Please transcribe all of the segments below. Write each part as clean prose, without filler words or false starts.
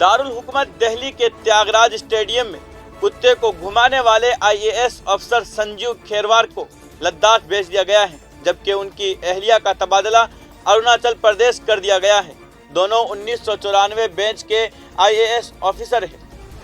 दारुल हुकूमत दिल्ली के त्यागराज स्टेडियम में कुत्ते को घुमाने वाले आईएएस अफसर संजीव खेरवार को लद्दाख भेज दिया गया है, जबकि उनकी अहलिया का तबादला अरुणाचल प्रदेश कर दिया गया है। दोनों 1994 बैच के आईएएस ऑफिसर हैं।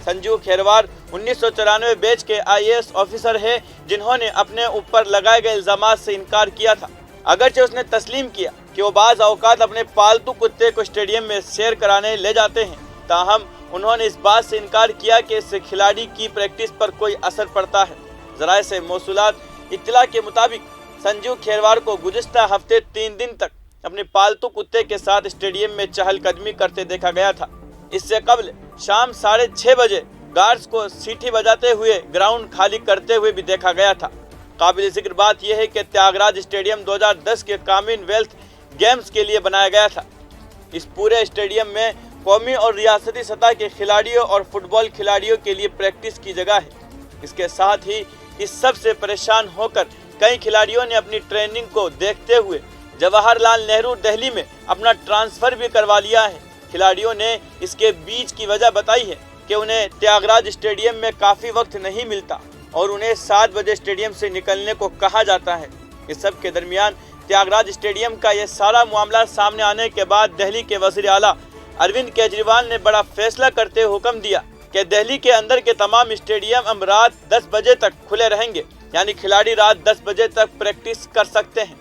संजीव खेरवार 1994 बैच के आईएएस ऑफिसर है, जिन्होंने अपने ऊपर लगाए गए इल्जामात से इनकार किया था। अगरचे उसने तस्लीम किया कि वो बाज़ औकात अपने पालतू कुत्ते को स्टेडियम में सैर कराने ले जाते हैं, ताहम उन्होंने इस बात से इनकार किया कि इससे खिलाड़ी की प्रैक्टिस पर कोई असर पड़ता है। ज़राए से मौसूलात इत्तला के मुताबिक संजीव खेरवार को गुज़िश्ता हफ्ते 3 दिन तक अपने पालतू कुत्ते के साथ स्टेडियम में चहलकदमी करते देखा गया था। इससे कबल शाम 6:30 बजे गार्ड्स को सीटी बजाते हुए ग्राउंड खाली करते हुए भी देखा गया था। काबिल जिक्र बात यह है कि त्यागराज स्टेडियम 2010 के कॉमनवेल्थ गेम्स के लिए बनाया गया था। इस पूरे स्टेडियम में कौमी और रियासती सतह के खिलाड़ियों और फुटबॉल खिलाड़ियों के लिए प्रैक्टिस की जगह है। इसके साथ ही इस सब से परेशान होकर कई खिलाड़ियों ने अपनी ट्रेनिंग को देखते हुए जवाहरलाल नेहरू दिल्ली में अपना ट्रांसफ़र भी करवा लिया है। खिलाड़ियों ने इसके बीच की वजह बताई है कि उन्हें त्यागराज स्टेडियम में काफ़ी वक्त नहीं मिलता और उन्हें 7 बजे स्टेडियम से निकलने को कहा जाता है। इस सब के दरमियान त्यागराज स्टेडियम का ये सारा मामला सामने आने के बाद दिल्ली के वज़ीर आला अरविंद केजरीवाल ने बड़ा फैसला करते हुए हुक्म दिया कि दिल्ली के अंदर के तमाम स्टेडियम अब रात 10 बजे तक खुले रहेंगे, यानी खिलाड़ी रात 10 बजे तक प्रैक्टिस कर सकते हैं।